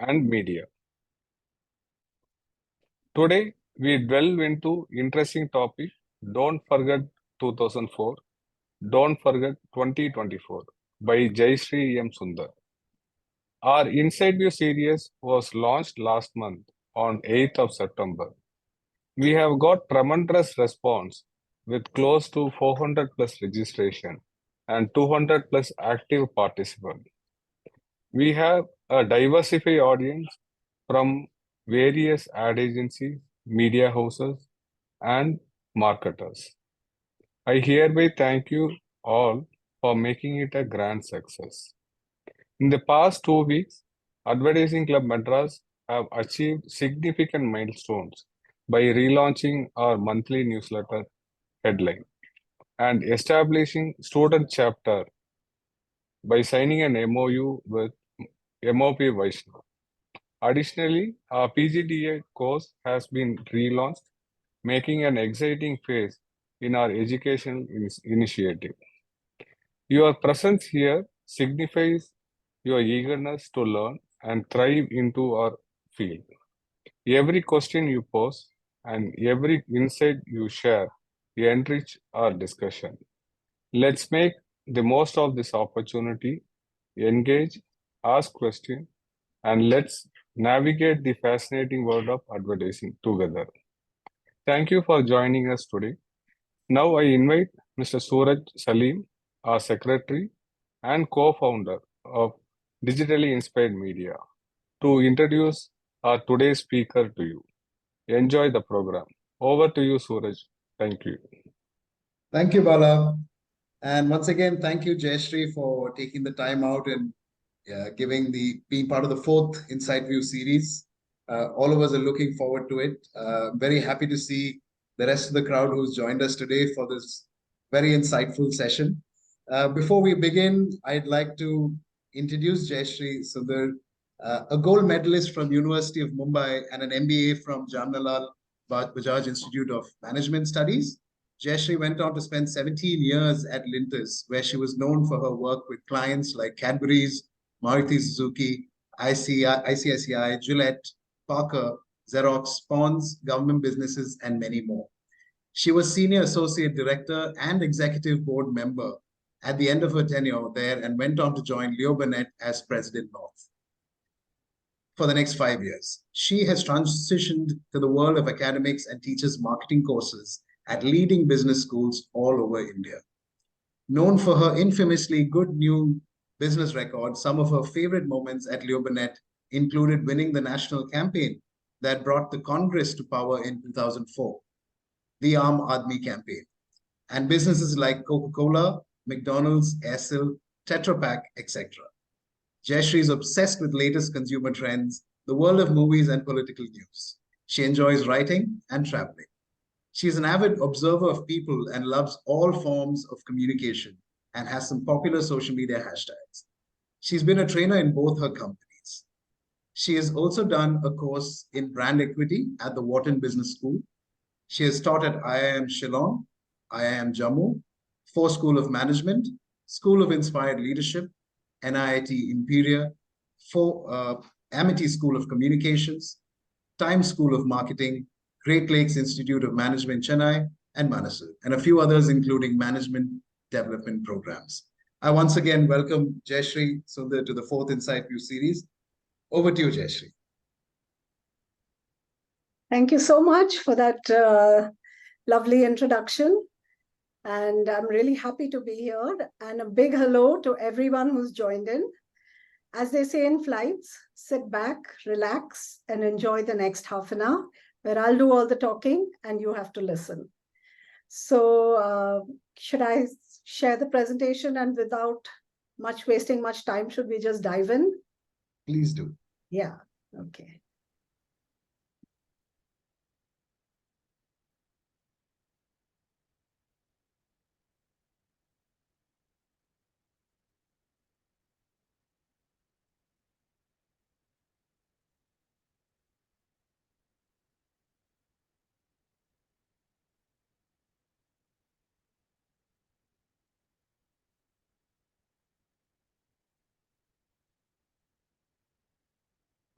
and media. Today, we delve into interesting topic. Don't forget 2004. Don't forget 2024 by Jayshree M Sundar. Our InsightView series was launched last month on 8th of September. We have got tremendous response with close to 400 plus registration and 200 plus active participants. We have a diversified audience from various ad agencies, media houses, and marketers. I hereby thank you all for making it a grand success. In the past 2 weeks, Advertising Club Madras have achieved significant milestones by relaunching our monthly newsletter headline and establishing student chapter by signing an MOU with MOP Vaishnav. Additionally, our PGDA course has been relaunched, making an exciting phase in our educational initiative. Your presence here signifies your eagerness to learn and thrive into our field. Every question you pose and every insight you share enrich our discussion. Let's make the most of this opportunity, engage, ask questions, and let's navigate the fascinating world of advertising together. Thank you for joining us today. Now I invite Mr. Suraj Salim, our secretary and co-founder of Digitally Inspired Media, to introduce our today's speaker to you. Enjoy the program. Over to you, Suraj. Thank you. Thank you, Bala. And once again, thank you, Jayshree, for taking the time out and being part of the fourth InsightView series. All of us are looking forward to it. Very happy to see the rest of the crowd who's joined us today for this very insightful session. Before we begin, I'd like to introduce Jayshree Sundar, a gold medalist from University of Mumbai and an MBA from Jamnalal Bajaj Institute of Management Studies. Jayshree went on to spend 17 years at Lintas, where she was known for her work with clients like Cadburys, Maruti Suzuki, ICICI, Gillette, Parker, Xerox, Ponds, government businesses, and many more. She was Senior Associate Director and Executive Board Member at the end of her tenure there and went on to join Leo Burnett as President North for the next 5 years. She has transitioned to the world of academics and teaches marketing courses at leading business schools all over India. Known for her infamously good new business record, some of her favorite moments at Leo Burnett included winning the national campaign that brought the Congress to power in 2004, the Aam Aadmi campaign, and businesses like Coca-Cola, McDonald's, Aircel, Tetra Pak, etc. Jayshree is obsessed with latest consumer trends, the world of movies and political news. She enjoys writing and traveling. She is an avid observer of people and loves all forms of communication and has some popular social media hashtags. She's been a trainer in both her companies. She has also done a course in brand equity at the Wharton Business School. She has taught at IIM Shillong, IIM Jammu, Ford School of Management, School of Inspired Leadership, NIIT Imperial, Amity School of Communications, Times School of Marketing, Great Lakes Institute of Management, Chennai, and Manasur, and a few others, including management development programs. I once again welcome Jayshree Sundar to the fourth InsightView series. Over to you, Jayshree. Thank you so much for that lovely introduction. And I'm really happy to be here. And a big hello to everyone who's joined in. As they say in flights, sit back, relax, and enjoy the next half an hour, where I'll do all the talking and you have to listen. So should I share the presentation, and without wasting much time, should we just dive in? Please do. Yeah, okay.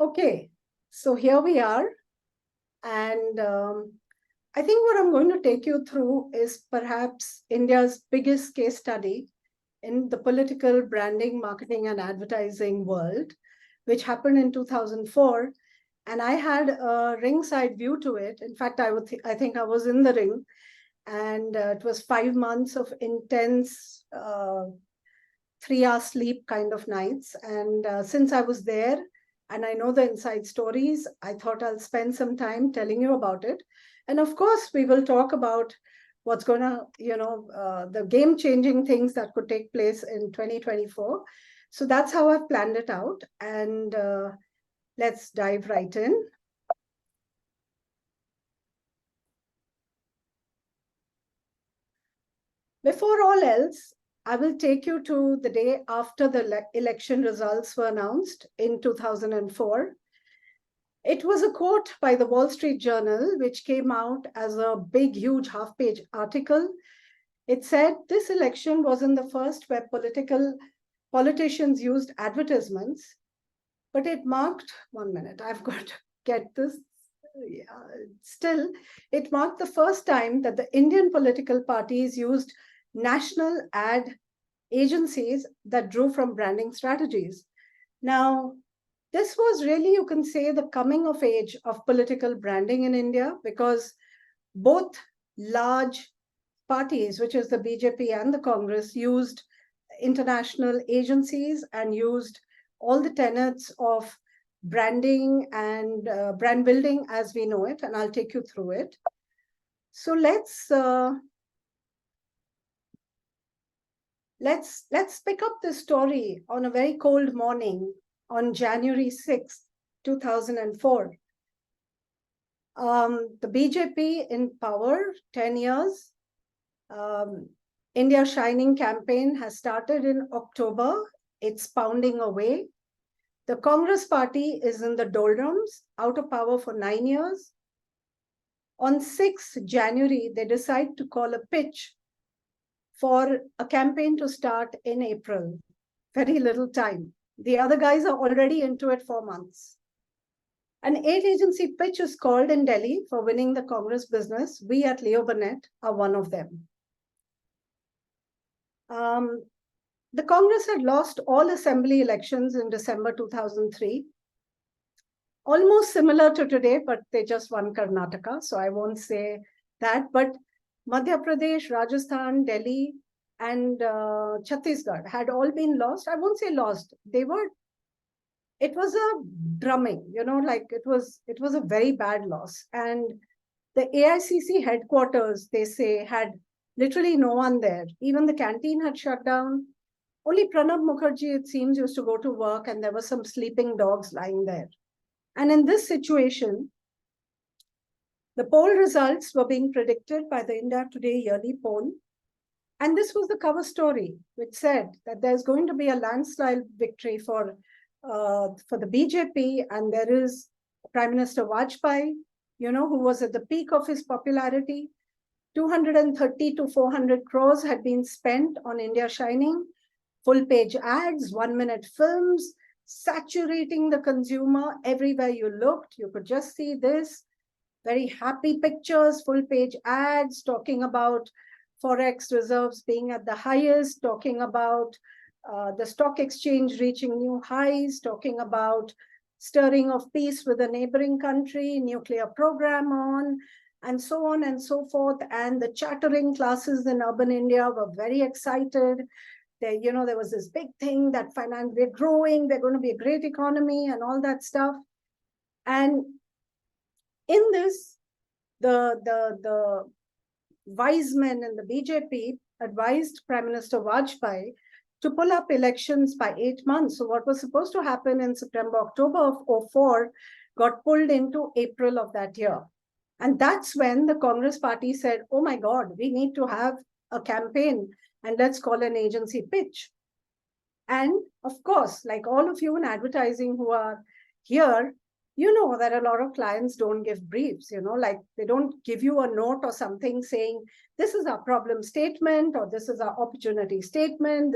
Okay, so here we are. And I think what I'm going to take you through is perhaps India's biggest case study in the political branding, marketing, and advertising world, which happened in 2004. And I had a ringside view to it. In fact, I think I was in the ring. And it was 5 months of intense 3-hour sleep kind of nights. And since I was there and I know the inside stories, I thought I'll spend some time telling you about it. And of course, we will talk about what's going to, the game-changing things that could take place in 2024. So that's how I've planned it out. And let's dive right in. Before all else, I will take you to the day after the election results were announced in 2004. It was a quote by the Wall Street Journal, which came out as a big, huge half-page article. It said this election wasn't the first where politicians used advertisements, but it marked, 1 minute, I've got to get this. Still, it marked the first time that the Indian political parties used national ad agencies that drew from branding strategies. Now, this was really, you can say, the coming of age of political branding in India, because both large parties, which is the BJP and the Congress, used international agencies and used all the tenets of branding and brand building as we know it, and I'll take you through it. So let's pick up this story on a very cold morning on January 6th, 2004. The BJP in power, 10 years. India Shining campaign has started in October. It's pounding away. The Congress party is in the doldrums, out of power for 9 years. On 6th January, they decide to call a pitch for a campaign to start in April. Very little time. The other guys are already into it for months. An 8-agency pitch is called in Delhi for winning the Congress business. We at Leo Burnett are one of them. The Congress had lost all assembly elections in December 2003. Almost similar to today, but they just won Karnataka, so I won't say that. But Madhya Pradesh, Rajasthan, Delhi, and Chhattisgarh had all been lost. I won't say lost. It was a drumming, like it was a very bad loss. And the AICC headquarters, they say, had literally no one there. Even the canteen had shut down. Only Pranab Mukherjee, it seems, used to go to work, and there were some sleeping dogs lying there. And in this situation, the poll results were being predicted by the India Today yearly poll. And this was the cover story, which said that there's going to be a landslide victory for the BJP, and there is Prime Minister Vajpayee, who was at the peak of his popularity. 230 to 400 crores had been spent on India Shining, full-page ads, 1-minute films, saturating the consumer everywhere you looked. You could just see this. Very happy pictures, full-page ads, talking about Forex reserves being at the highest, talking about the stock exchange reaching new highs, talking about stirring of peace with a neighboring country, nuclear program on, and so on and so forth. And the chattering classes in urban India were very excited. There was this big thing that we're growing, we're going to be a great economy and all that stuff. And in this, the wise men in the BJP advised Prime Minister Vajpayee to pull up elections by 8 months. So what was supposed to happen in September, October of 2004 got pulled into April of that year. And that's when the Congress party said, oh my God, we need to have a campaign, and let's call an agency pitch. And of course, like all of you in advertising who are here, you know that a lot of clients don't give briefs, like they don't give you a note or something saying, this is our problem statement, or this is our opportunity statement,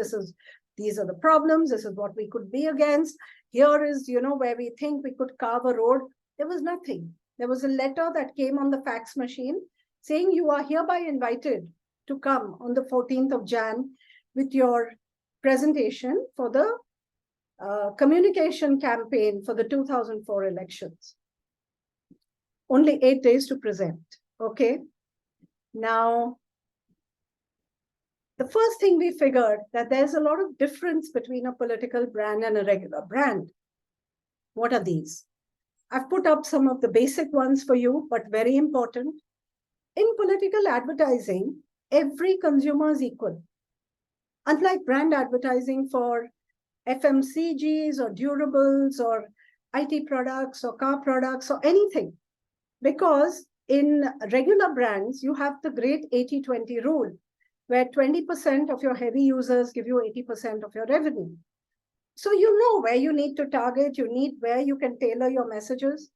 these are the problems, this is what we could be against. here is, where we think we could carve a road. There was nothing. There was a letter that came on the fax machine saying you are hereby invited to come on the 14th of Jan with your presentation for the communication campaign for the 2004 elections. Only 8 days to present. Okay. Now, the first thing we figured that there's a lot of difference between a political brand and a regular brand. What are these? I've put up some of the basic ones for you, but very important. In political advertising, every consumer is equal. Unlike brand advertising for FMCGs or durables or IT products or car products or anything, because in regular brands, you have the great 80-20 rule, where 20% of your heavy users give you 80% of your revenue. So you know where you need to target, where you can tailor your messages.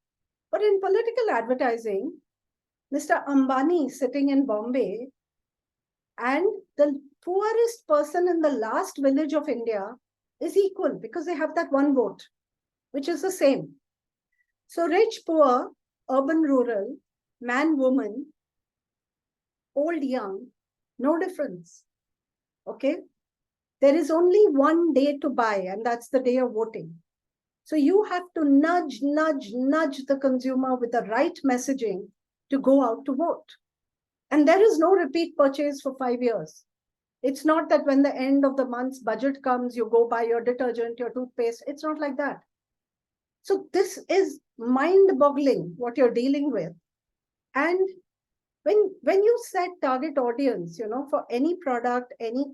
But in political advertising, Mr. Ambani sitting in Bombay and the poorest person in the last village of India is equal because they have that one vote, which is the same. So rich, poor, urban, rural, man, woman, old, young, no difference. Okay. There is only one day to buy, and that's the day of voting. So you have to nudge the consumer with the right messaging to go out to vote. And there is no repeat purchase for 5 years. It's not that when the end of the month's budget comes, you go buy your detergent, your toothpaste. It's not like that. So this is mind-boggling what you're dealing with. And when you set target audience, for any product, any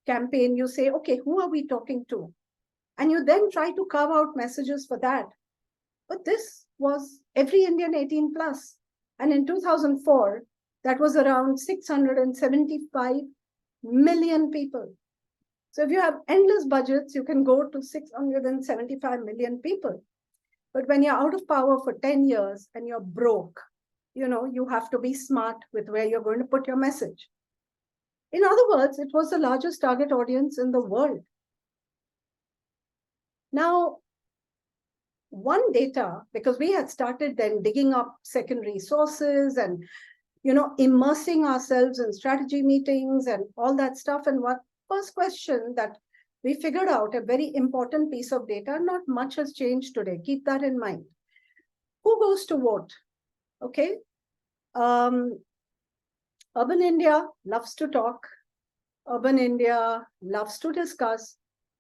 campaign, you say, okay, who are we talking to? And you then try to carve out messages for that. But this was every Indian 18 plus. And in 2004, that was around 675 million people. So if you have endless budgets, you can go to 675 million people. But when you're out of power for 10 years and you're broke, you have to be smart with where you're going to put your message. In other words, it was the largest target audience in the world. Now, one data, because we had started then digging up secondary sources and, immersing ourselves in strategy meetings and all that stuff. And one first question that we figured out, a very important piece of data, not much has changed today. Keep that in mind. Who goes to vote? Okay. Urban India loves to talk. Urban India loves to discuss.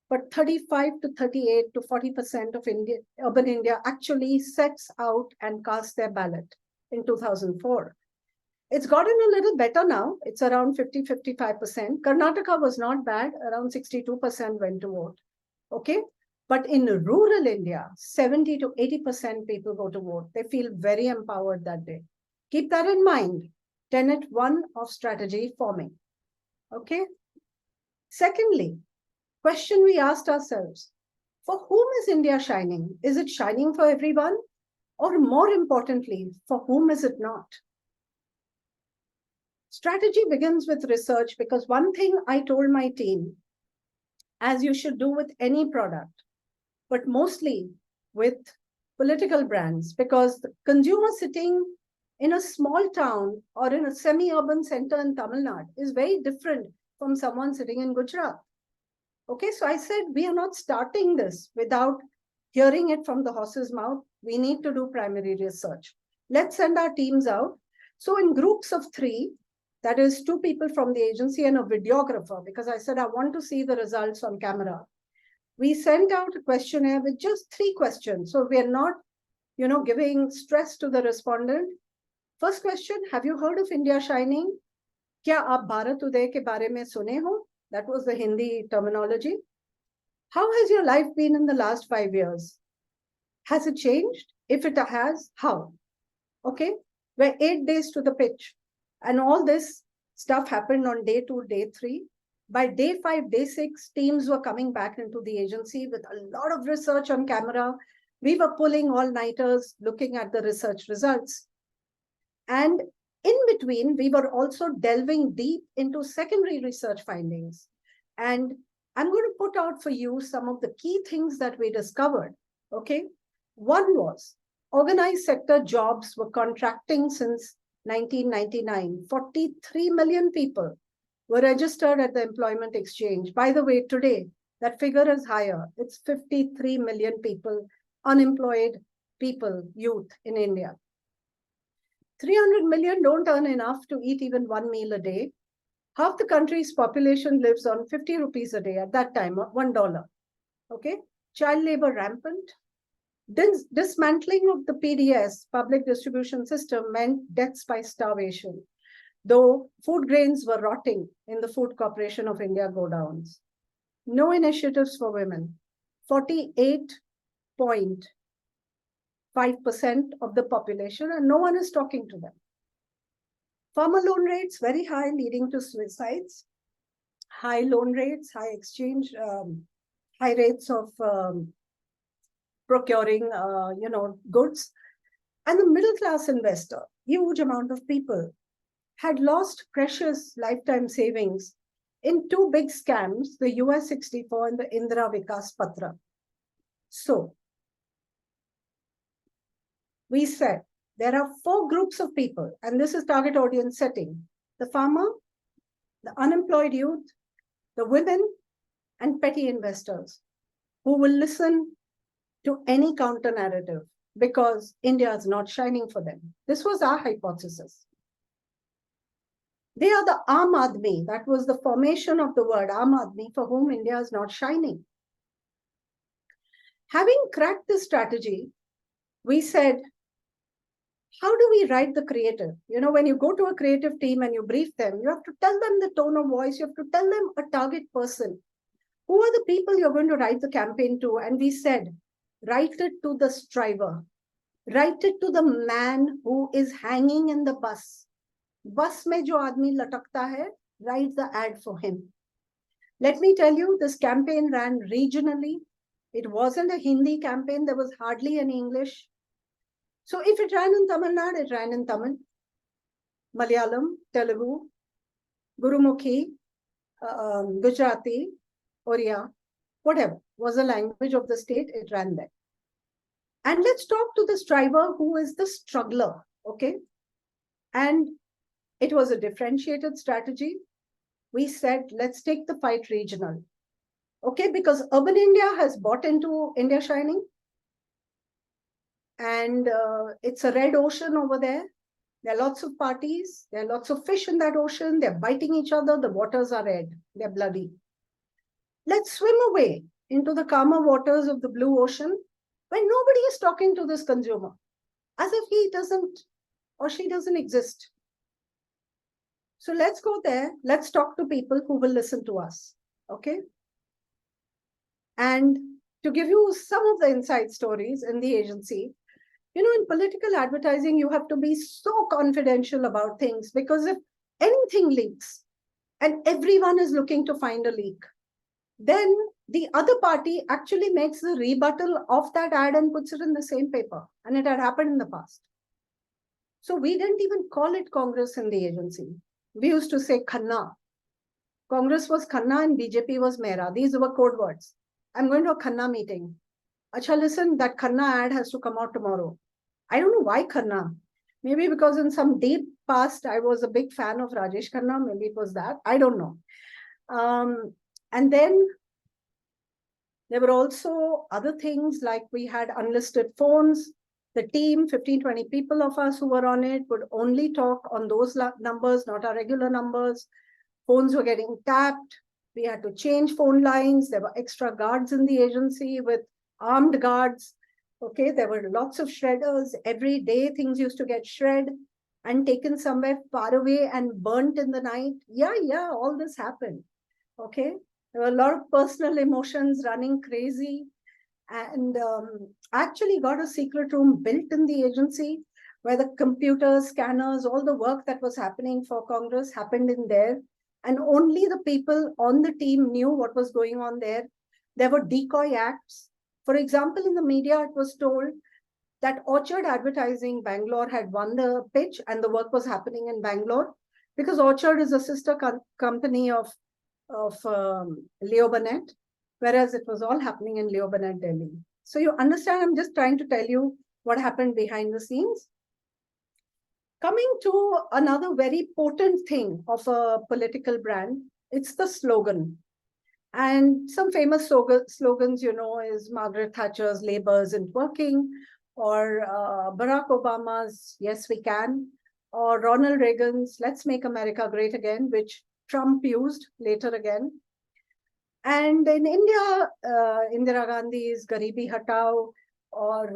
But 35 to 38 to 40% of urban India actually sets out and casts their ballot in 2004. It's gotten a little better now. It's around 50-55%. Karnataka was not bad. Around 62% went to vote. Okay. But in rural India, 70 to 80% people go to vote. They feel very empowered that day. Keep that in mind. Tenet 1 of strategy forming. Okay. Secondly, question we asked ourselves, for whom is India shining? Is it shining for everyone? Or more importantly, for whom is it not? Strategy begins with research, because one thing I told my team, as you should do with any product, but mostly with political brands, because the consumer sitting in a small town or in a semi-urban center in Tamil Nadu is very different from someone sitting in Gujarat. Okay, so I said, we are not starting this without hearing it from the horse's mouth. We need to do primary research. Let's send our teams out. So in groups of 3, that is 2 people from the agency and a videographer, because I said, I want to see the results on camera. We sent out a questionnaire with just 3 questions. So we are not, giving stress to the respondent. First question, have you heard of India Shining? Kya aap Bharat Uday ke baare mein sune ho? That was the Hindi terminology. How has your life been in the last 5 years? Has it changed? If it has, how? Okay, we're 8 days to the pitch. And all this stuff happened on day 2, day 3. By day 5, day 6, teams were coming back into the agency with a lot of research on camera. We were pulling all-nighters, looking at the research results. And in between, we were also delving deep into secondary research findings. And I'm going to put out for you some of the key things that we discovered Okay. One was organized sector jobs were contracting since 1999. 43 million people were registered at the employment exchange. By the way, today, that figure is higher. It's 53 million people, unemployed people, youth in India. 300 million don't earn enough to eat even one meal a day. Half the country's population lives on 50 rupees a day at that time, $1. Okay. Child labor rampant. Dismantling of the PDS, public distribution system, meant deaths by starvation, though food grains were rotting in the Food Corporation of India godowns. No initiatives for women. 48.5% of the population, and no one is talking to them. Farmer loan rates very high, leading to suicides. High loan rates, high exchange, high rates of procuring, goods. And the middle class investor, huge amount of people, had lost precious lifetime savings in two big scams, the US 64 and the Indira Vikas Patra. So, we said there are four groups of people, and this is target audience setting: the farmer, the unemployed youth, the women, and petty investors who will listen to any counter narrative because India is not shining for them. This was our hypothesis. They are the Aam Aadmi. That was the formation of the word Aam Aadmi, for whom India is not shining. Having cracked this strategy, we said, how do we write the creative? When you go to a creative team and you brief them, you have to tell them the tone of voice. You have to tell them a target person. Who are the people you're going to write the campaign to? And we said, write it to the striver. Write it to the man who is hanging in the bus. Bus mein jo aadmi latakta hai, write the ad for him. Let me tell you, this campaign ran regionally. It wasn't a Hindi campaign. There was hardly any English. So if it ran in Tamil Nadu, it ran in Tamil, Malayalam, Telugu, Gurumukhi, Gujarati, Oriya, whatever was the language of the state, it ran there. And let's talk to the striver who is the struggler, okay? And it was a differentiated strategy. We said, let's take the fight regional, okay? Because urban India has bought into India Shining. And it's a red ocean over there. There are lots of parties. There are lots of fish in that ocean. They're biting each other. The waters are red. They're bloody. Let's swim away into the calmer waters of the blue ocean when nobody is talking to this consumer, as if he doesn't or she doesn't exist. So let's go there. Let's talk to people who will listen to us. Okay. And to give you some of the inside stories in the agency, in political advertising, you have to be so confidential about things, because if anything leaks and everyone is looking to find a leak, then the other party actually makes the rebuttal of that ad and puts it in the same paper. And it had happened in the past. So we didn't even call it Congress in the agency. We used to say Khanna. Congress was Khanna and BJP was Mera. These were code words. I'm going to a Khanna meeting. Acha, listen, that Khanna ad has to come out tomorrow. I don't know why Khanna. Maybe because in some deep past, I was a big fan of Rajesh Khanna. Maybe it was that. I don't know. And then there were also other things, like we had unlisted phones. The team, 15, 20 people of us who were on it, would only talk on those numbers, not our regular numbers. Phones were getting tapped. We had to change phone lines. There were extra guards in the agency with armed guards. Okay, there were lots of shredders. Every day things used to get shredded and taken somewhere far away and burnt in the night. Yeah, all this happened. Okay, there were a lot of personal emotions running crazy. And actually got a secret room built in the agency where the computers, scanners, all the work that was happening for Congress happened in there. And only the people on the team knew what was going on there. There were decoy acts. For example, in the media, it was told that Orchard Advertising Bangalore had won the pitch and the work was happening in Bangalore, because Orchard is a sister company of Leo Burnett, whereas it was all happening in Leo Burnett, Delhi. So you understand, I'm just trying to tell you what happened behind the scenes. Coming to another very potent thing of a political brand, it's the slogan. And some famous slogans, is Margaret Thatcher's "Labour isn't working," or Barack Obama's "Yes, we can," or Ronald Reagan's "Let's make America great again," which Trump used later again. And in India, Indira Gandhi's "Garibi Hatao," or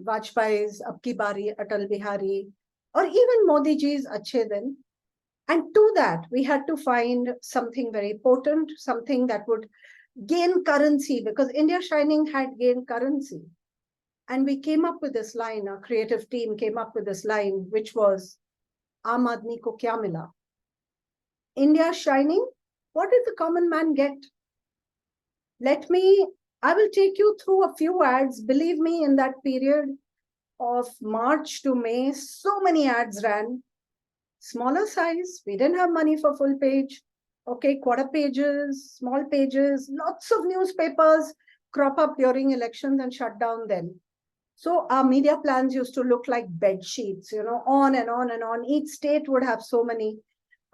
Vajpayee's "Ab Ki Bari Atal Bihari," or even Modi ji's "Achhe Din." And to that, we had to find something very potent, something that would gain currency, because India Shining had gained currency. And we came up with this line, our creative team came up with this line, which was, "Aam Aadmi ko kya mila?" India Shining, what did the common man get? I will take you through a few ads. Believe me, in that period of March to May, so many ads ran. Smaller size, we didn't have money for full page. Okay, quarter pages, small pages, lots of newspapers crop up during elections and shut down then. So our media plans used to look like bed sheets, on and on and on. Each state would have so many.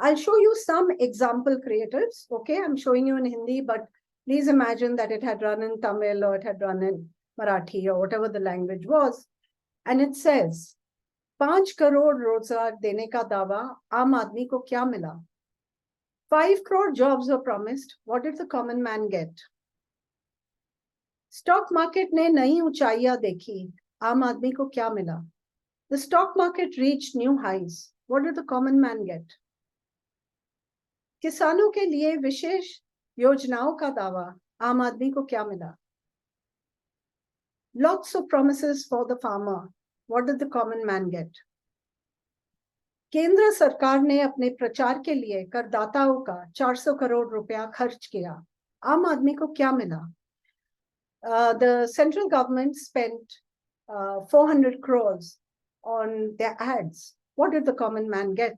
I'll show you some example creatives. Okay, I'm showing you in Hindi, but please imagine that it had run in Tamil or it had run in Marathi or whatever the language was. And it says, 5 crore रोजगार देने का दावा, आम आदमी को क्या मिला? 5 crore jobs were promised. What did the common man get? Stock market ने नई ऊंचाइयां देखी, आम आदमी को क्या मिला? The stock market reached new highs. What did the common man get? किसानों के लिए विशेष योजनाओं का दावा, आम आदमी को क्या मिला? Lots of promises for the farmer. What did the common man get? केंद्र सरकार ने अपने प्रचार के लिए करदाताओं का 400 करोड़ रुपया खर्च किया, आम आदमी को क्या मिला? The central government spent 400 crores on their ads. What did the common man get?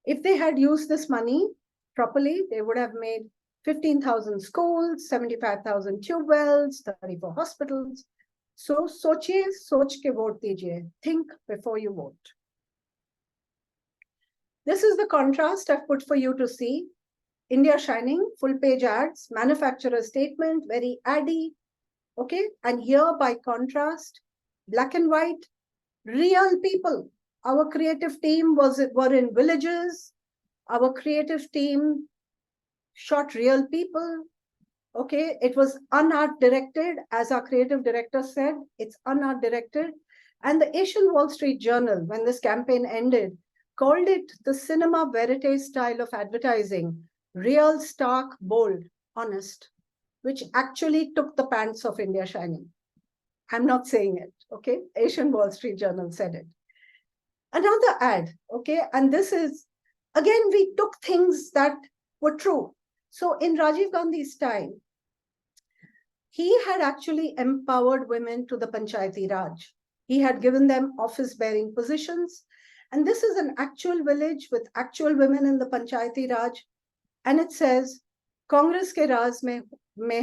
If they had used this money properly, they would have made 15,000 schools, 75,000 tube wells, 34 hospitals. So, सोचिए, सोच के वोट दीजिए. Think before you vote. This is the contrast I've put for you to see. India Shining, full page ads, manufacturer statement, very addy. Okay, and here by contrast, black and white, real people. Our creative team were in villages. Our creative team shot real people. Okay, it was unart directed, as our creative director said, it's unart directed. And the Asian Wall Street Journal, when this campaign ended, called it the cinema verite style of advertising, real, stark, bold, honest, which actually took the pants of India Shining. I'm not saying it, okay? Asian Wall Street Journal said it. Another ad, okay? And this is, again, we took things that were true. So in Rajiv Gandhi's time, he had actually empowered women to the Panchayati Raj. He had given them office-bearing positions. And this is an actual village with actual women in the Panchayati Raj. And it says, Congress ke Raj mein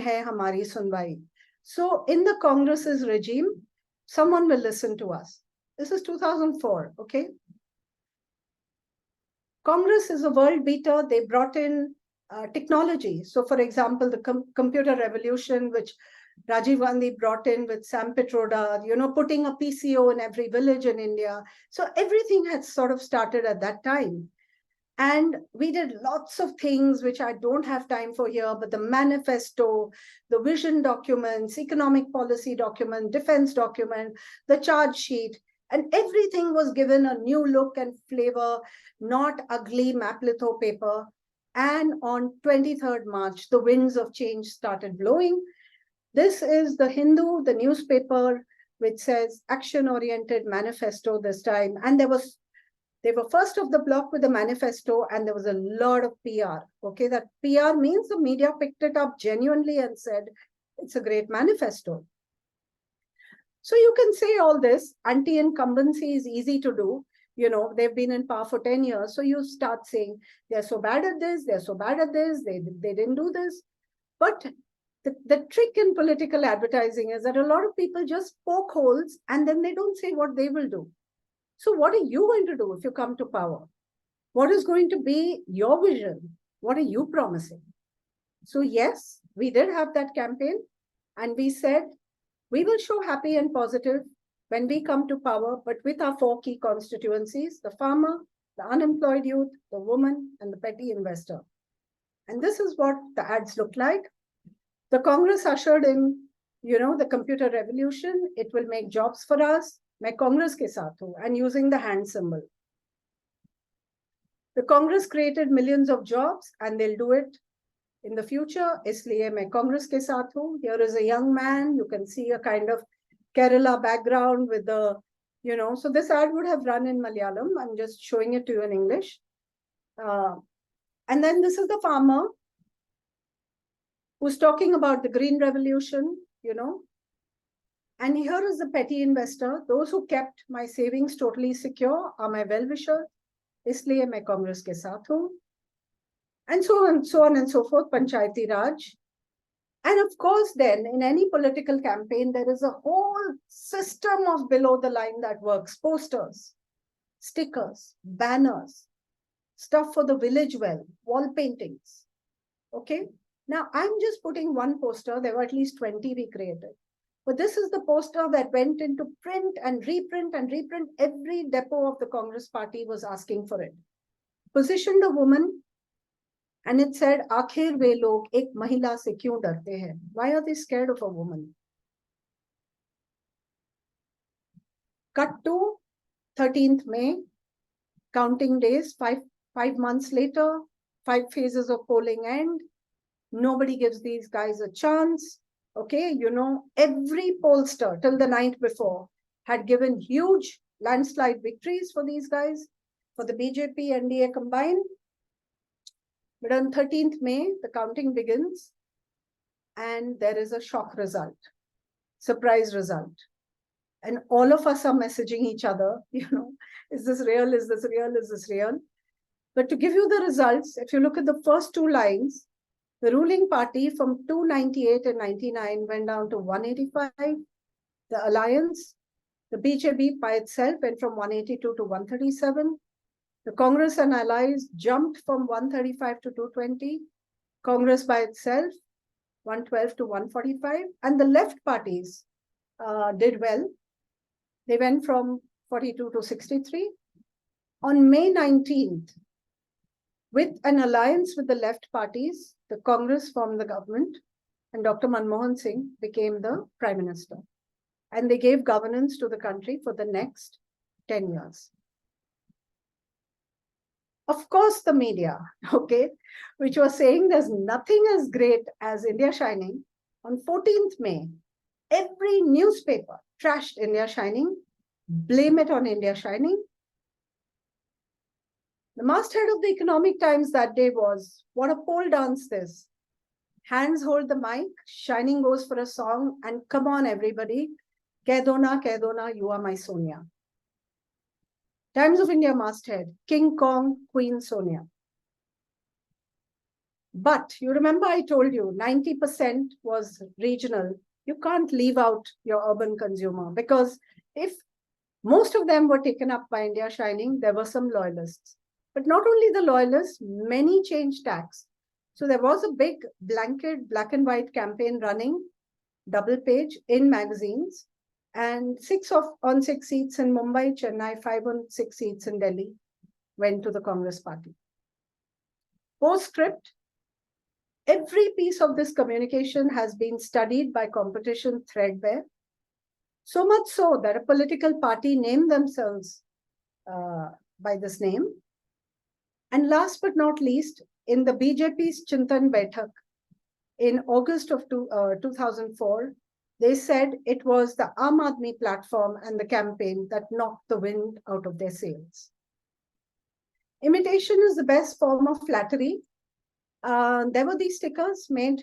hai hamari sunwai. So in the Congress's regime, someone will listen to us. This is 2004, okay? Congress is a world beater. They brought in technology. So for example, the computer revolution, which Rajiv Gandhi brought in with Sam Pitroda, putting a PCO in every village in India. So everything had sort of started at that time. And we did lots of things, which I don't have time for here, but the manifesto, the vision documents, economic policy document, defense document, the charge sheet, and everything was given a new look and flavor, not ugly maplitho paper. And on 23rd March, the winds of change started blowing. This is the Hindu, the newspaper, which says action-oriented manifesto this time. And they were first of the block with the manifesto, and there was a lot of PR. Okay, that PR means the media picked it up genuinely and said, it's a great manifesto. So you can say all this. Anti-incumbency is easy to do. They've been in power for 10 years. So you start saying, they're so bad at this, they're so bad at this, they didn't do this. But The trick in political advertising is that a lot of people just poke holes and then they don't say what they will do. So what are you going to do if you come to power? What is going to be your vision? What are you promising? So yes, we did have that campaign and we said, we will show happy and positive when we come to power, but with our 4 key constituencies, the farmer, the unemployed youth, the woman, and the petty investor. And this is what the ads look like. The Congress ushered in, the computer revolution. It will make jobs for us. Main Congress ke saath hu, and using the hand symbol. The Congress created millions of jobs and they'll do it in the future. Isliye main Congress ke saath hu. Here is a young man. You can see a kind of Kerala background with the, so this ad would have run in Malayalam. I'm just showing it to you in English. And then this is the farmer who's talking about the green revolution, And here is the petty investor. Those who kept my savings totally secure are my well-wishers. Isliye main Congress ke saath hu. And so on and so forth, Panchayati Raj. And of course, then in any political campaign, there is a whole system of below the line that works. Posters, stickers, banners, stuff for the village well, wall paintings. Okay. Now I'm just putting one poster. There were at least 20 we created. But this is the poster that went into print and reprint and reprint. Every depot of the Congress party was asking for it. Positioned a woman. And it said, "Aakhir ve log ek mahila se kyun darte hain?" Why are they scared of a woman? Cut to 13th May, counting days, five months later, 5 phases of polling end. Nobody gives these guys a chance. Okay, every pollster till the night before had given huge landslide victories for these guys, for the BJP NDA combined. But on 13th May, the counting begins and there is a shock result, surprise result. And all of us are messaging each other, is this real? Is this real? Is this real? But to give you the results, if you look at the first 2 lines, the ruling party from 298 and 99 went down to 185. The alliance, the BJP by itself went from 182 to 137. The Congress and allies jumped from 135 to 220. Congress by itself, 112 to 145. And the left parties did well. They went from 42 to 63. On May 19th, with an alliance with the left parties, the Congress formed the government and Dr. Manmohan Singh became the Prime Minister. And they gave governance to the country for the next 10 years. Of course, the media, which was saying there's nothing as great as India Shining, on 14th May, every newspaper trashed India Shining, blame it on India Shining. The masthead of the Economic Times that day was, what a pole dance this. Hands hold the mic, Shining goes for a song, and come on everybody, keh do na, you are my Sonia. Times of India masthead, King Kong, Queen Sonia. But you remember I told you 90% was regional. You can't leave out your urban consumer because if most of them were taken up by India Shining, there were some loyalists. But not only the loyalists, many changed tacks. So there was a big blanket black and white campaign running, double page in magazines. And 6 on 6 seats in Mumbai, Chennai, 5 on 6 seats in Delhi went to the Congress party. Postscript, every piece of this communication has been studied by competition threadbare. So much so that a political party named themselves by this name. And last but not least, in the BJP's Chintan Baithak in August of 2004, they said it was the Aam Aadmi platform and the campaign that knocked the wind out of their sails. Imitation is the best form of flattery. There were these stickers made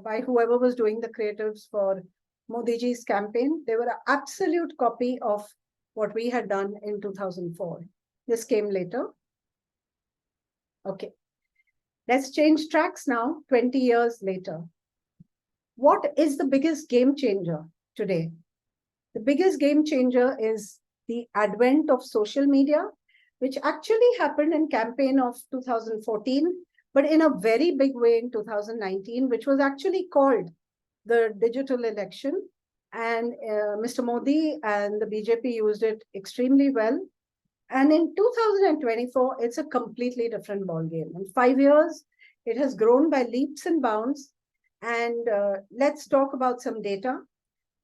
by whoever was doing the creatives for Modi ji's campaign. They were an absolute copy of what we had done in 2004. This came later. Okay. Let's change tracks now, 20 years later. what is the biggest game changer today? The biggest game changer is the advent of social media, which actually happened in campaign of 2014, but in a very big way in 2019, which was actually called the digital election. And Mr. Modi and the BJP used it extremely well. And in 2024, it's a completely different ballgame. In 5 years, it has grown by leaps and bounds. And let's talk about some data.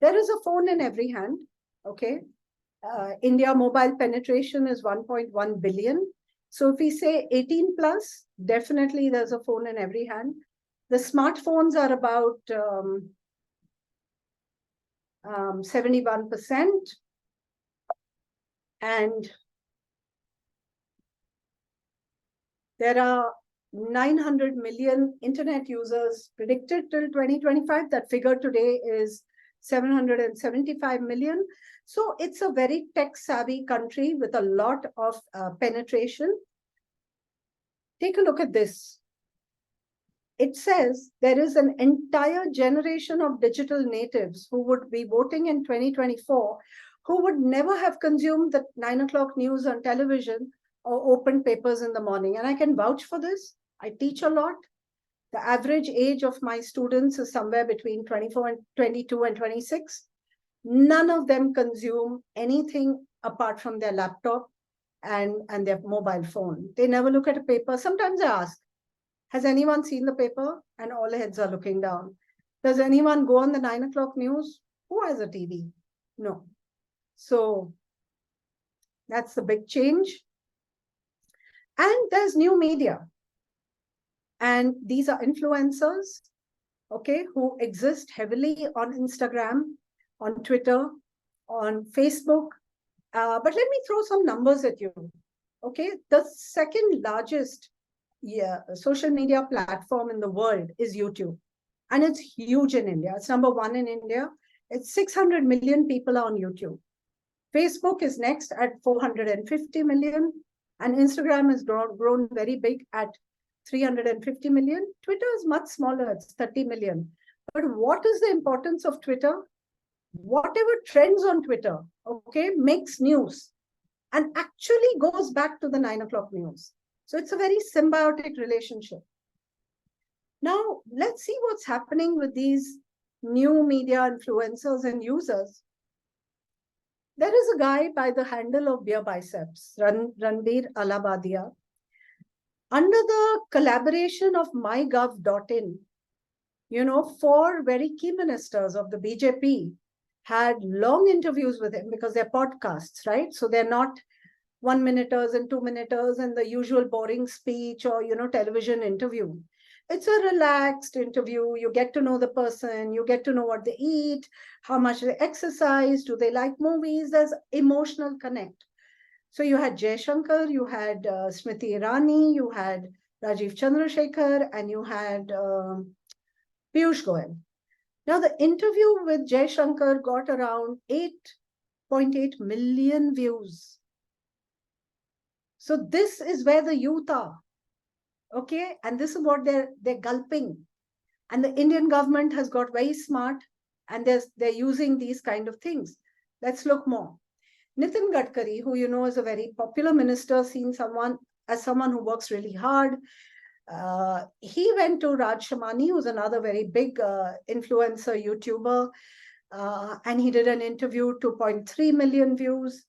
There is a phone in every hand, okay? India mobile penetration is 1.1 billion. So if we say 18 plus, definitely there's a phone in every hand. The smartphones are about 71%. And there are 900 million internet users predicted till 2025. That figure today is 775 million. So it's a very tech-savvy country with a lot of penetration. Take a look at this. It says there is an entire generation of digital natives who would be voting in 2024 who would never have consumed the 9 o'clock news on television or opened papers in the morning. And I can vouch for this. I teach a lot. The average age of my students is somewhere between 24 and 22 and 26. None of them consume anything apart from their laptop and their mobile phone. They never look at a paper. Sometimes I ask, has anyone seen the paper? And all heads are looking down. Does anyone go on the 9 o'clock news? Who has a TV? No. So that's the big change. And there's new media. And these are influencers, okay, who exist heavily on Instagram, on Twitter, on Facebook. But let me throw some numbers at you, okay? The second largest social media platform in the world is YouTube. And it's huge in India. It's number one in India. It's 600 million people are on YouTube. Facebook is next at 450 million. And Instagram has grown very big at 350 million. Twitter is much smaller, it's 30 million. But what is the importance of Twitter? Whatever trends on Twitter, okay, makes news and actually goes back to the 9 o'clock news. So it's a very symbiotic relationship. Now, let's see what's happening with these new media influencers and users. There is a guy by the handle of Beer Biceps, Ranbir Alabadia. Under the collaboration of mygov.in, you know, 4 very key ministers of the BJP had long interviews with him because they're podcasts, right? So they're not 1-minuters and 2-minuters and the usual boring speech or, you know, television interview. It's a relaxed interview. You get to know the person, you get to know what they eat, how much they exercise, do they like movies? There's emotional connect. So you had Jayshankar, you had Smriti Irani, you had Rajiv Chandrasekhar, and you had Piyush Goyal. Now the interview with Jayshankar got around 8.8 million views. So this is where the youth are, okay? And this is what they're gulping. And the Indian government has got very smart and they're using these kind of things. Let's look more. Nitin Gadkari, who you know is a very popular minister, seen as someone who works really hard. He went to Raj Shamani, who's another very big influencer YouTuber, and he did an interview, 2.3 million views.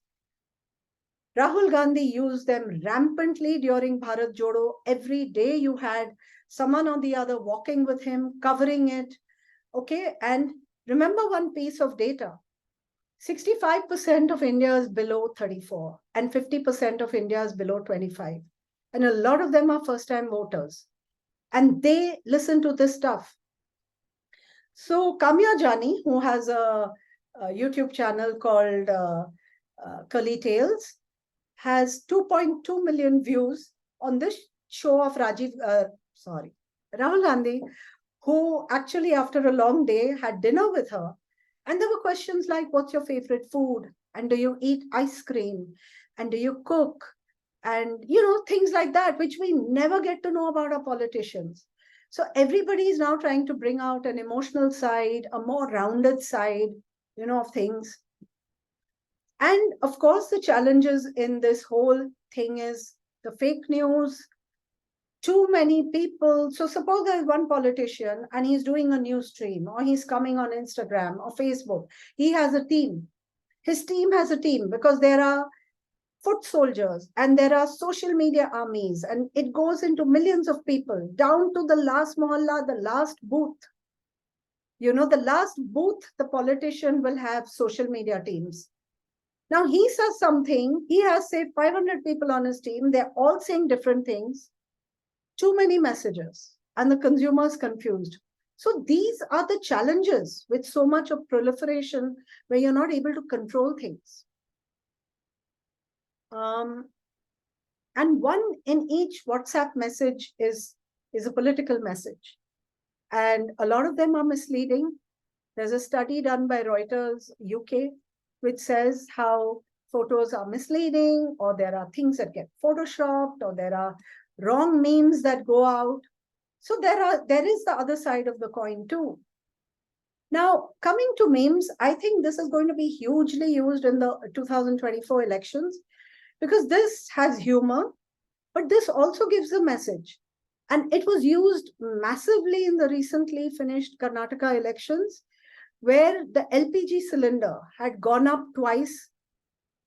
Rahul Gandhi used them rampantly during Bharat Jodo. Every day you had someone or the other walking with him, covering it. Okay, and remember one piece of data. 65% of India is below 34 and 50% of India is below 25. And a lot of them are first-time voters. And they listen to this stuff. So Kamya Jani, who has a YouTube channel called Curly Tales, has 2.2 million views on this show of Rahul Gandhi, who actually after a long day had dinner with her. And there were questions like, what's your favorite food? And do you eat ice cream? And do you cook? And, you know, things like that, which we never get to know about our politicians. So everybody is now trying to bring out an emotional side, a more rounded side, of things. And of course, the challenges in this whole thing is the fake news, too many people. So suppose there's one politician and he's doing a news stream, or he's coming on Instagram or Facebook. He has a team. His team has a team because there are foot soldiers and there are social media armies, and it goes into millions of people down to the last mohalla, the last booth. The last booth, the politician will have social media teams. Now he says something, he has say 500 people on his team, they're all saying different things, too many messages, and the consumer is confused. So these are the challenges with so much of proliferation where you're not able to control things. And one in each WhatsApp message is a political message. And a lot of them are misleading. There's a study done by Reuters, UK, which says how photos are misleading, or there are things that get photoshopped, or there are wrong memes that go out. So there is the other side of the coin too. Now, coming to memes, I think this is going to be hugely used in the 2024 elections, because this has humor, but this also gives a message. And it was used massively in the recently finished Karnataka elections, where the LPG cylinder had gone up twice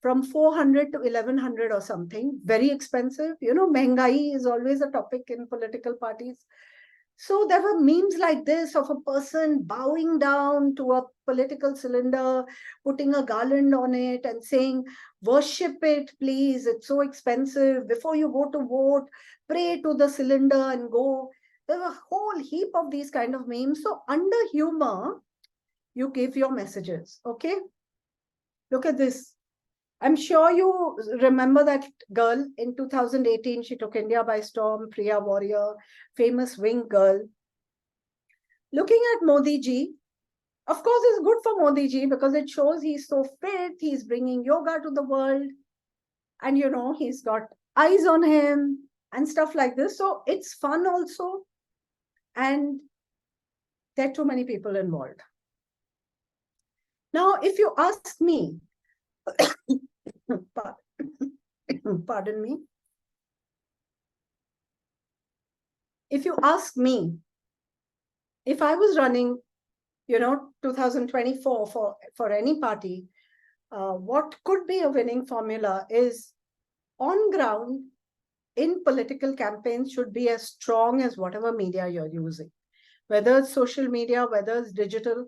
from 400 to 1100 or something, very expensive. Mehngai is always a topic in political parties. So there were memes like this of a person bowing down to a political cylinder, putting a garland on it and saying, worship it, please. It's so expensive. Before you go to vote, pray to the cylinder and go. There were a whole heap of these kind of memes. So under humor, you give your messages. Okay. Look at this. I'm sure you remember that girl in 2018. She took India by storm, Priya Warrior, famous wing girl. Looking at Modi ji, of course, it's good for Modi ji because it shows he's so fit. He's bringing yoga to the world. And, he's got eyes on him and stuff like this. So it's fun also. And there are too many people involved. Now, if you ask me, pardon me. If you ask me, if I was running, 2024 for any party, what could be a winning formula is on ground in political campaigns should be as strong as whatever media you're using, whether it's social media, whether it's digital.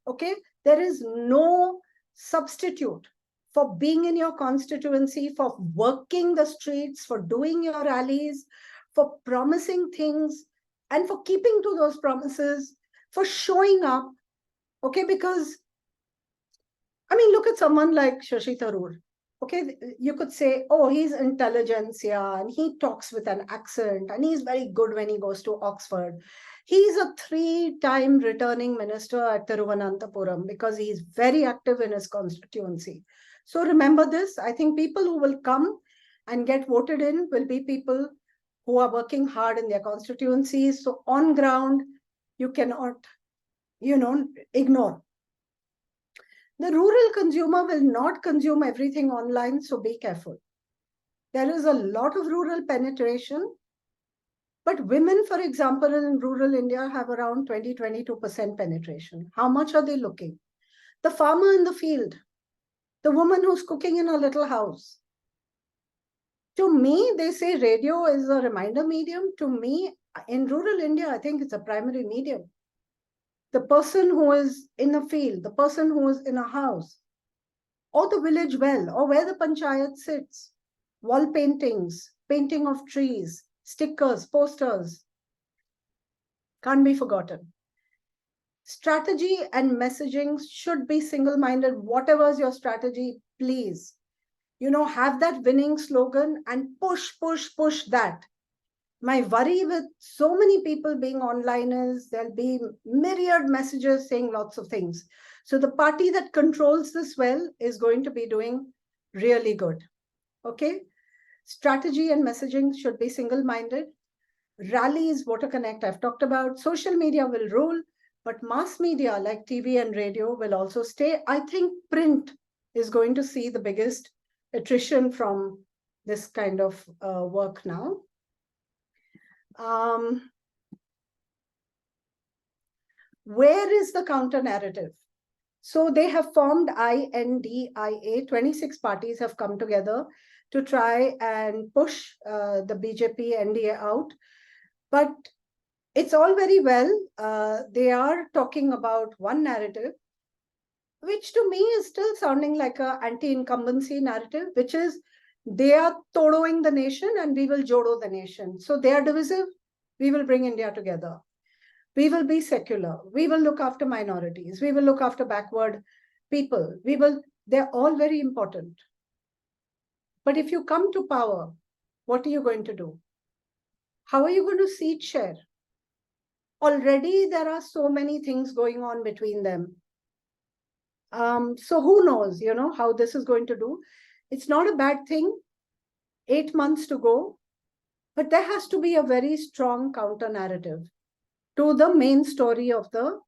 Okay, there is no substitute for being in your constituency, for working the streets, for doing your rallies, for promising things, and for keeping to those promises, for showing up. Okay, because, look at someone like Shashi Tharoor. Okay, you could say, oh, he's intelligentsia, and he talks with an accent, and he's very good when he goes to Oxford. He's a 3-time returning minister at Thiruvananthapuram because he's very active in his constituency. So remember this. I think people who will come and get voted in will be people who are working hard in their constituencies. So on ground, you cannot, ignore. The rural consumer will not consume everything online, so be careful. There is a lot of rural penetration, but women, for example, in rural India have around 20-22% penetration. How much are they looking? The farmer in the field, the woman who's cooking in a little house. To me, they say radio is a reminder medium. To me, in rural India, I think it's a primary medium. The person who is in a field, the person who is in a house, or the village well, or where the panchayat sits, wall paintings, painting of trees, stickers, posters, can't be forgotten. Strategy and messaging should be single-minded. Whatever is your strategy, please, have that winning slogan and push that. My worry with so many people being online is there'll be myriad messages saying lots of things. So the party that controls this well is going to be doing really good. Okay? Strategy and messaging should be single-minded. Rallies, Voter Connect, I've talked about. Social media will rule, but mass media like TV and radio will also stay. I think print is going to see the biggest attrition from this kind of work now. Where is the counter narrative? So they have formed INDIA, 26 parties have come together to try and push the BJP NDA out. But it's all very well. They are talking about one narrative, which to me is still sounding like an anti-incumbency narrative, which is they are todoing the nation and we will jodo the nation. So they are divisive. We will bring India together. We will be secular. We will look after minorities. We will look after backward people. They're all very important. But if you come to power, what are you going to do? How are you going to seat share? Already there are so many things going on between them. So who knows, how this is going to do. It's not a bad thing. 8 months to go. But there has to be a very strong counter narrative to the main story of the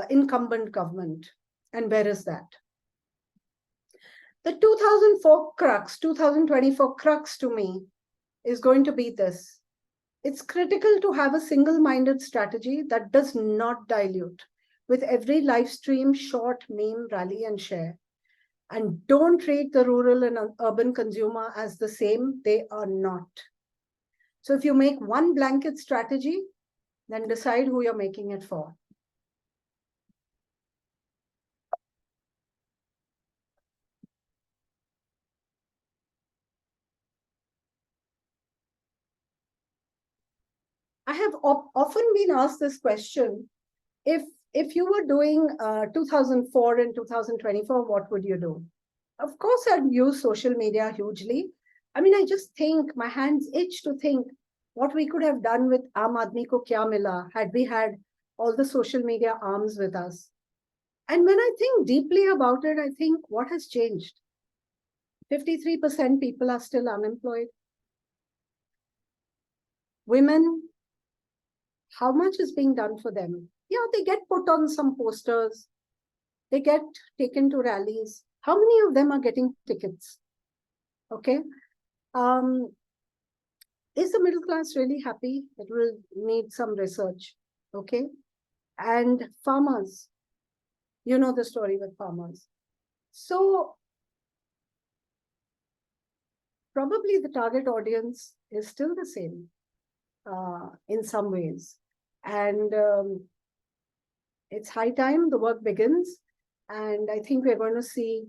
incumbent government. And where is that? The 2024 crux to me is going to be this. It's critical to have a single-minded strategy that does not dilute with every live stream, short, meme, rally, and share. And don't treat the rural and urban consumer as the same. They are not. So if you make one blanket strategy, then decide who you're making it for. I have often been asked this question. If you were doing 2004 and 2024, what would you do? Of course, I'd use social media hugely. I mean, I just think my hands itch to think what we could have done with Aam Aadmi Ko Kya Mila had we had all the social media arms with us. And when I think deeply about it, I think what has changed? 53% people are still unemployed. Women, how much is being done for them? Yeah, they get put on some posters. They get taken to rallies. How many of them are getting tickets? Okay. Is the middle class really happy? It will need some research. Okay. And farmers, you know the story with farmers. So probably the target audience is still the same in some ways. And it's high time the work begins. And I think we're going to see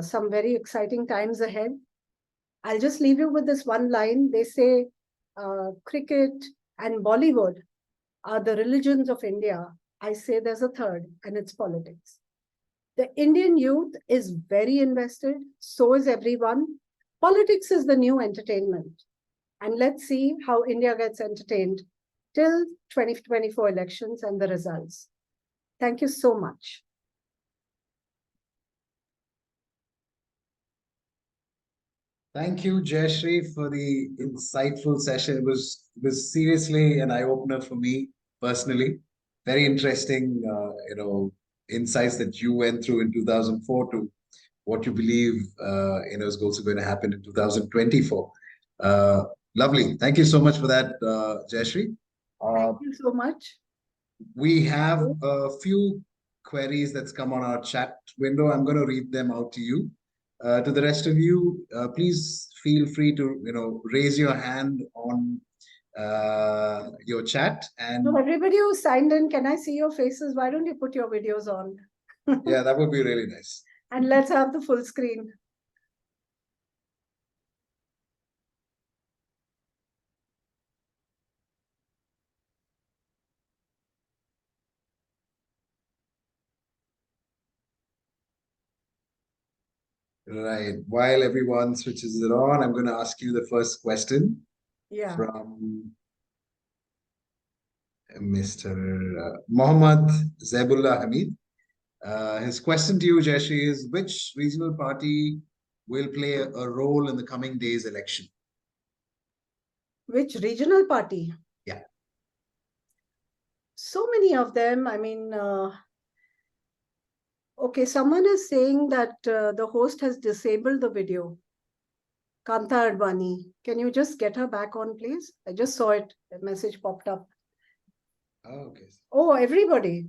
some very exciting times ahead. I'll just leave you with this one line. They say cricket and Bollywood are the religions of India. I say there's a third, and it's politics. The Indian youth is very invested. So is everyone. Politics is the new entertainment. And let's see how India gets entertained till 2024 elections and the results. Thank you so much. Thank you, Jayshree, for the insightful session. It was seriously an eye-opener for me personally. Very interesting, insights that you went through in 2004 to what you believe, is also going to happen in 2024. Lovely. Thank you so much for that, Jayshree. Thank you so much. We have a few queries that's come on our chat window. I'm going to read them out to you. To the rest of you, please feel free to, raise your hand on your chat. And so everybody who signed in, can I see your faces? Why don't you put your videos on? Yeah, that would be really nice. And let's have the full screen. Right. While everyone switches it on, I'm going to ask you the first question. Yeah. From Mr. Mohammad Zabullah Hamid. His question to you, Jayshree, is which regional party will play a role in the coming days' election? Which regional party? so many of them. I mean, okay, someone is saying that the host has disabled the video. Kanta Advani, can you just get her back on, please? I just saw it. A message popped up. Oh, okay. Oh, everybody.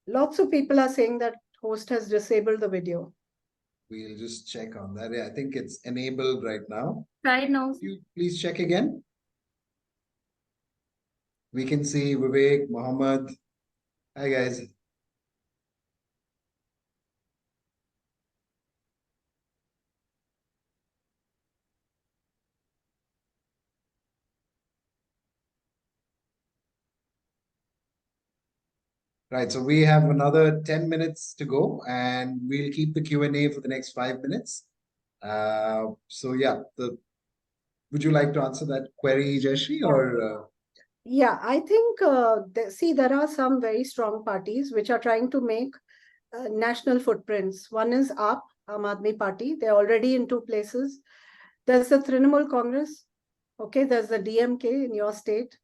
Lots of people are saying that host has disabled the video. We'll just check on that. Yeah, I think it's enabled right now. Right now. You please check again. We can see Vivek, Mohammed. Hi, guys. Right, so we have another 10 minutes to go, and we'll keep the Q&A for the next 5 minutes. So yeah, would you like to answer that query, Jayshree, or? Yeah, I think, see, there are some very strong parties which are trying to make national footprints. One is Aam Aadmi Party. They're already in 2 places. There's the Trinamool Congress. Okay, there's the DMK in your state.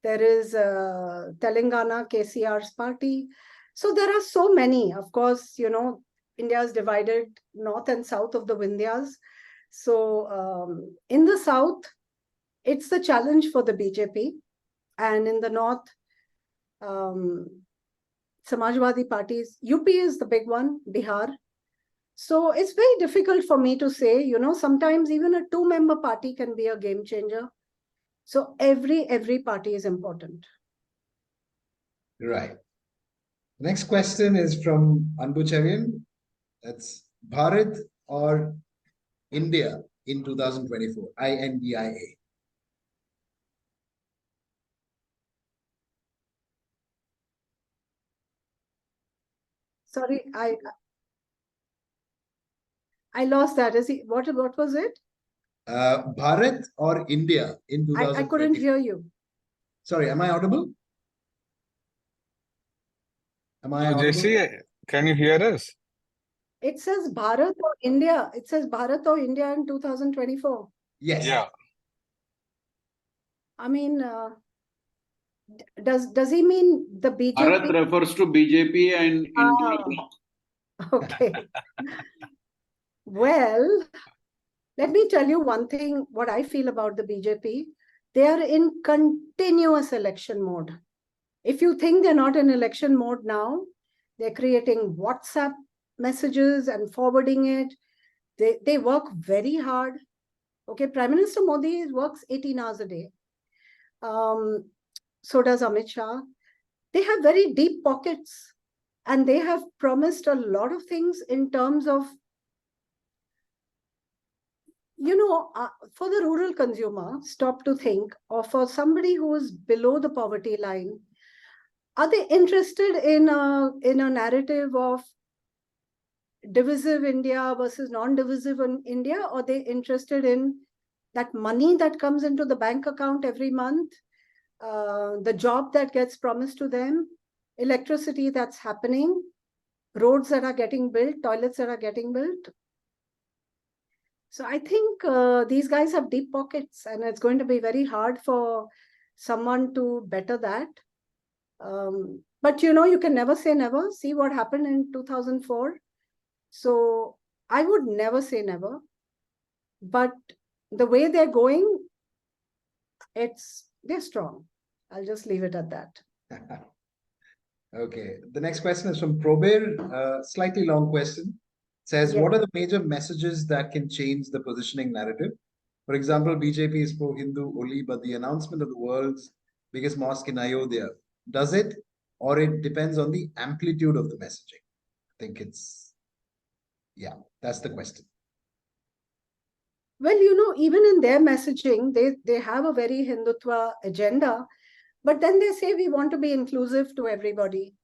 There is Telangana, KCR's party. So there are so many. Of course, you know, India is divided north and south of the Vindhyas. So in the south, it's the challenge for the BJP. And in the north, Samajwadi parties, UP is the big one, Bihar. So it's very difficult for me to say, you know, sometimes even a 2-member party can be a game changer. So every party is important. Right. Next question is from Anbucharian. That's Bharat or India in 2024, INDIA. Sorry, I lost that. Is it, what was it? Bharat or India in 2024? I couldn't hear you. Sorry, am I audible? Am I audible? Jayshree, can you hear us? It says Bharat or India. It says Bharat or India in 2024. Yes. Yeah. I mean, does he mean the BJP? Bharat refers to BJP and India bloc. Okay. Well, let me tell you one thing, what I feel about the BJP. They are in continuous election mode. If you think they're not in election mode now, they're creating WhatsApp messages and forwarding it. They work very hard. Okay, Prime Minister Modi works 18 hours a day. So does Amit Shah. They have very deep pockets, and they have promised a lot of things in terms of, you know, for the rural consumer, stop to think, or for somebody who is below the poverty line, are they interested in a narrative of divisive India versus non-divisive India, or are they interested in that money that comes into the bank account every month, the job that gets promised to them, electricity that's happening, roads that are getting built, toilets that are getting built? So I think these guys have deep pockets, and it's going to be very hard for someone to better that. But, you know, you can never say never. See what happened in 2004. So I would never say never. But the way they're going, they're strong. I'll just leave it at that. Okay. The next question is from Probir. Slightly long question. It says, Yeah. what are the major messages that can change the positioning narrative? For example, BJP is pro-Hindu only, but the announcement of the world's biggest mosque in Ayodhya, does it, or it depends on the amplitude of the messaging? I think that's the question. Well, you know, even in their messaging, they have a very Hindutva agenda, but then they say we want to be inclusive to everybody.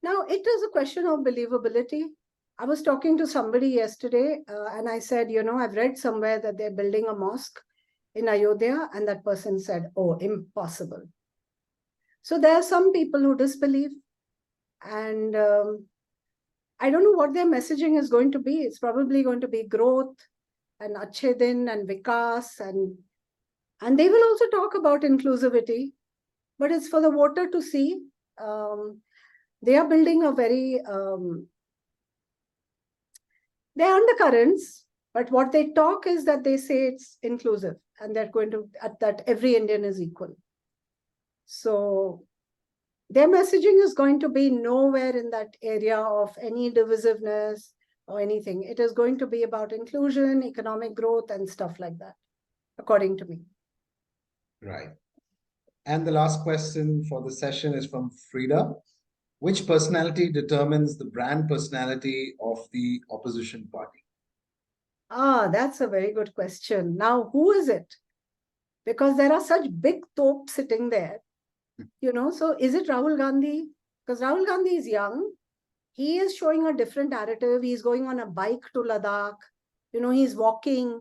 Now, it is a question of believability. I was talking to somebody yesterday, and I said, you know, I've read somewhere that they're building a mosque in Ayodhya, and that person said, oh, impossible. So there are some people who disbelieve, and I don't know what their messaging is going to be. It's probably going to be growth and Achhe Din and Vikas, and they will also talk about inclusivity. but it's for the voter to see. They are building a very, they're undercurrents, but what they talk is that they say it's inclusive and they're going to, that every Indian is equal. So their messaging is going to be nowhere in that area of any divisiveness or anything. It is going to be about inclusion, economic growth, and stuff like that, according to me. Right. And the last question for the session is from Frida. Which personality determines the brand personality of the opposition party? Ah, that's a very good question. Now, who is it? Because there are such big topes sitting there, you know. So is it Rahul Gandhi? Because Rahul Gandhi is young. He is showing a different narrative. He's going on a bike to Ladakh. You know, he's walking.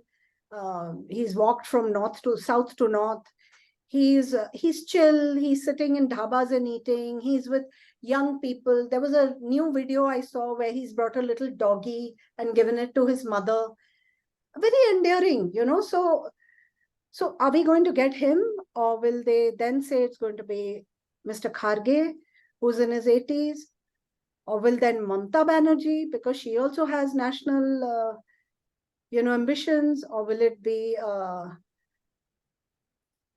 He's walked from south to north. He's chill. He's sitting in dhabas and eating. He's with young people. There was a new video I saw where he's brought a little doggy and given it to his mother. Very endearing, you know. So are we going to get him, or will they then say it's going to be Mr. Kharge, who's in his 80s? Or will then Mamata Banerjee, because she also has national, ambitions? Or will it be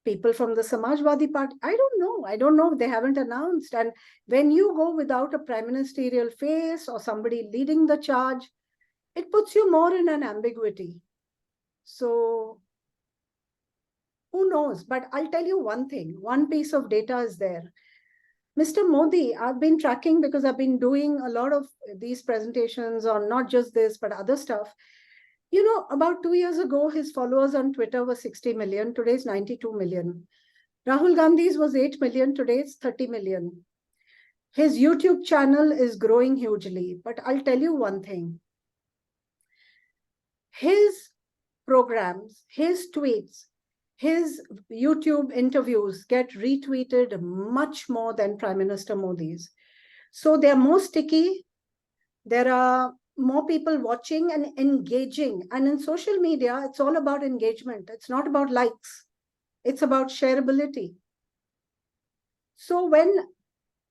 people from the Samajwadi Party? I don't know. I don't know. They haven't announced. And when you go without a prime ministerial face or somebody leading the charge, it puts you more in an ambiguity. So who knows? But I'll tell you one thing. One piece of data is there. Mr. Modi, I've been tracking because I've been doing a lot of these presentations on not just this, but other stuff. You know, about 2 years ago, his followers on Twitter were 60 million. Today it's 92 million. Rahul Gandhi's was 8 million. Today it's 30 million. His YouTube channel is growing hugely. But I'll tell you one thing. His programs, his tweets, his YouTube interviews get retweeted much more than Prime Minister Modi's. So they're more sticky. There are more people watching and engaging. And in social media, it's all about engagement. It's not about likes. It's about shareability. So when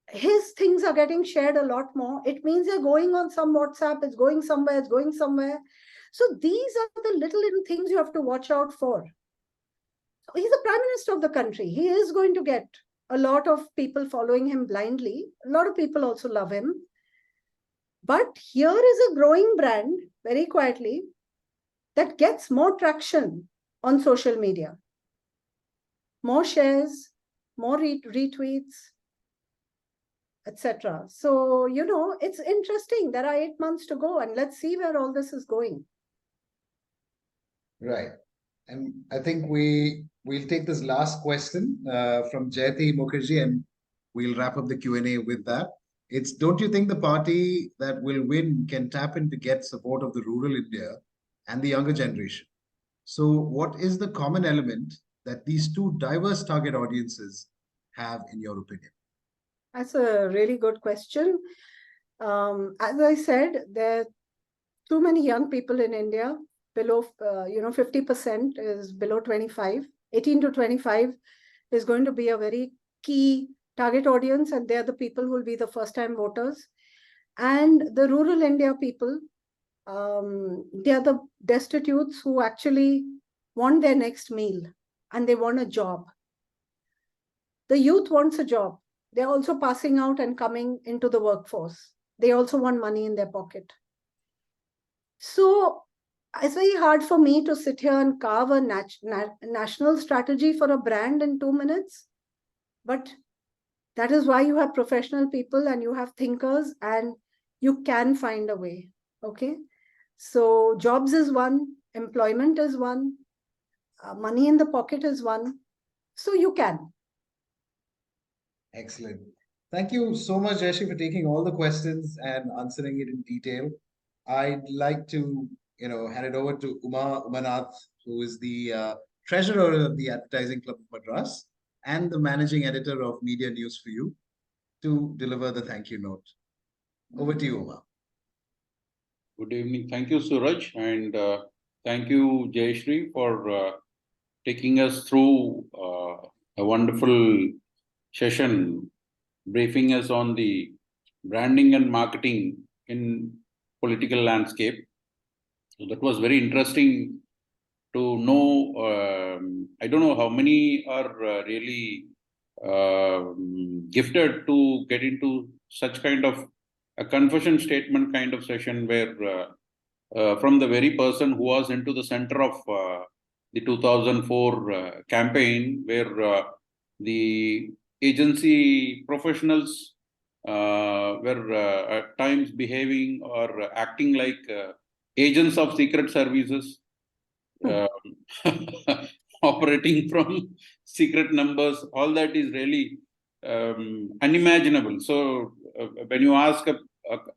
his things are getting shared a lot more, it means they're going on some WhatsApp, it's going somewhere, it's going somewhere. So these are the little things you have to watch out for. He's the Prime Minister of the country. He is going to get a lot of people following him blindly. A lot of people also love him. But here is a growing brand, very quietly, that gets more traction on social media. More shares, more retweets, etc. So, you know, it's interesting. There are 8 months to go, and let's see where all this is going. Right. And I think we'll take this last question from Jayati Mukherjee, and we'll wrap up the Q&A with that. It's, don't you think the party that will win can tap in to get support of the rural India and the younger generation? So what is the common element that these two diverse target audiences have, in your opinion? That's a really good question. As I said, there are too many young people in India. Below, 50% is below 25. 18 to 25 is going to be a very key target audience, and they're the people who will be the first-time voters. And the rural India people, they are the destitutes who actually want their next meal and they want a job. The youth wants a job. They're also passing out and coming into the workforce. They also want money in their pocket. So it's very hard for me to sit here and carve a national strategy for a brand in 2 minutes. But that is why you have professional people and you have thinkers, and you can find a way. Okay. So jobs is one, employment is one, money in the pocket is one. So you can. Excellent. Thank you so much, Jayshree, for taking all the questions and answering it in detail. I'd like to, hand it over to Umanath, who is the treasurer of the Advertising Club of Madras and the managing editor of Media News for You, to deliver the thank you note. Over to you, Uma. Good evening. Thank you, Suraj, and thank you, Jayshree, for taking us through a wonderful session briefing us on the branding and marketing in political landscape. So that was very interesting to know. I don't know how many are really gifted to get into such kind of a confession statement kind of session where from the very person who was into the center of the 2004 campaign, where the agency professionals were at times behaving or acting like agents of secret services, operating from secret numbers. All that is really unimaginable. So when you ask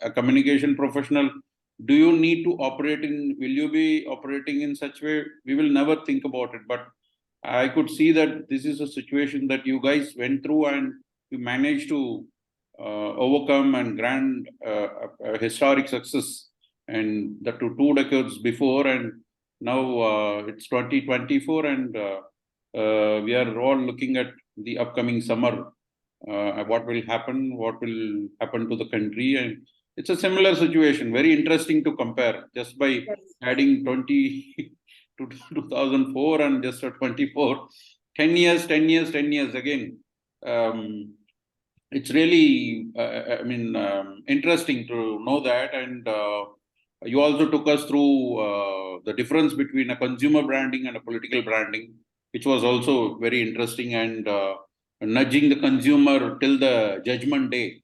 a communication professional, do you need to operate in, will you be operating in such way? We will never think about it. But I could see that this is a situation that you guys went through and you managed to overcome and grant a historic success, and that to 2 decades before, and now it's 2024, and we are all looking at the upcoming summer. What will happen to the country, and it's a similar situation. Very interesting to compare just by adding 20 to 2004 and just 24, 10 years again. It's really, interesting to know that. And you also took us through the difference between a consumer branding and a political branding, which was also very interesting, and nudging the consumer till the judgment day.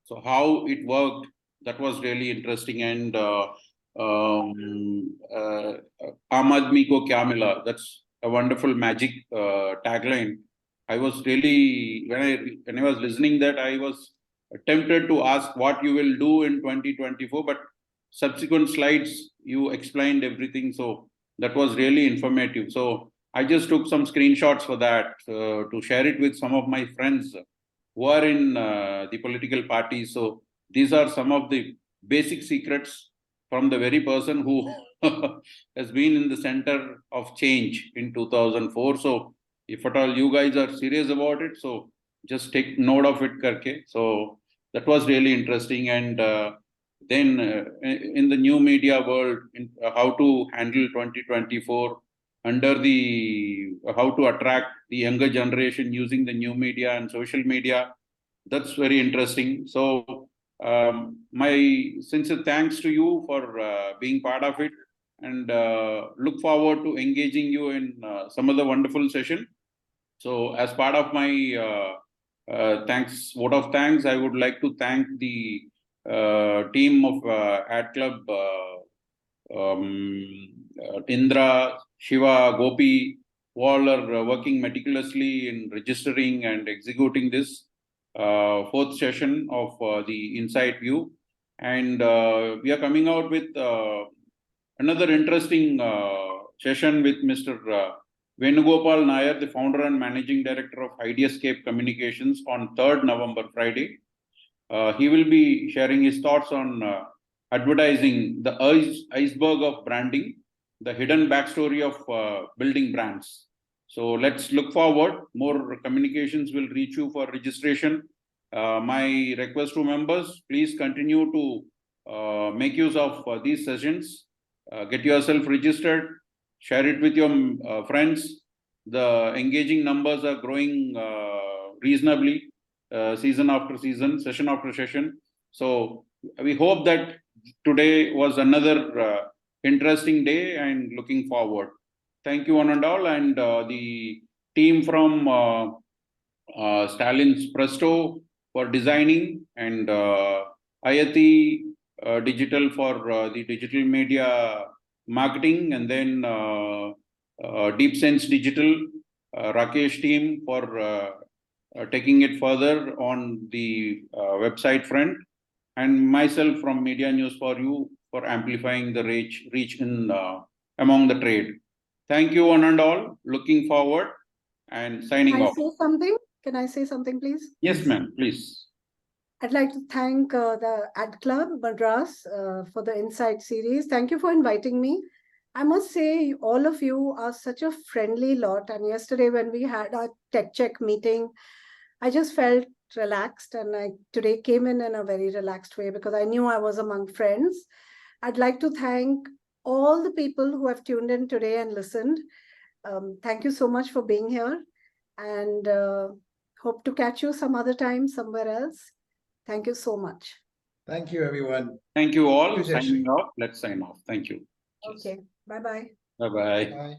So how it worked, that was really interesting. And Aam Aadmi ko kya mila? That's a wonderful magic tagline. I was really, when I was listening that, I was tempted to ask what you will do in 2024, but subsequent slides, you explained everything. So that was really informative. So I just took some screenshots for that to share it with some of my friends who are in the political parties. So these are some of the basic secrets from the very person who has been in the center of change in 2004. So if at all you guys are serious about it, so just take note of it, karke. So that was really interesting. And then in the new media world, how to handle 2024 under the how to attract the younger generation using the new media and social media. That's very interesting. So my sincere thanks to you for being part of it, and look forward to engaging you in some other wonderful session. So as part of my vote of thanks, I would like to thank the team of Ad Club, Indra, Shiva, Gopi, who all are working meticulously in registering and executing this 4th session of the InsightView. And we are coming out with another interesting session with Mr. Venugopal Nair, the founder and managing director of Ideascape Communications, on 3rd November, Friday. He will be sharing his thoughts on advertising, the iceberg of branding, the hidden backstory of building brands. So let's look forward. More communications will reach you for registration. My request to members, please continue to make use of these sessions. Get yourself registered, share it with your friends. The engaging numbers are growing reasonably, season after season, session after session. So we hope that today was another interesting day, and looking forward. Thank you one and all. And the team from Stalin's Presto for designing, and Ayati Digital for the digital media marketing, and then Deep Sense Digital, Rakesh team for taking it further on the website front, and myself from Media News for You for amplifying the reach in among the trade. Thank you one and all. Looking forward, and signing off. Can I say something? Can I say something, please? Yes, ma'am, please. I'd like to thank the Ad Club Madras for the Insight series. Thank you for inviting me. I must say, all of you are such a friendly lot. And yesterday when we had our tech check meeting, I just felt relaxed, and I today came in a very relaxed way because I knew I was among friends. I'd like to thank all the people who have tuned in today and listened. Thank you so much for being here, and hope to catch you some other time somewhere else. Thank you so much. Thank you, everyone. Thank you all. Thank you, Jayshree. Signing off. Let's sign off. Thank you. Okay. Bye-bye. Bye-bye. Bye.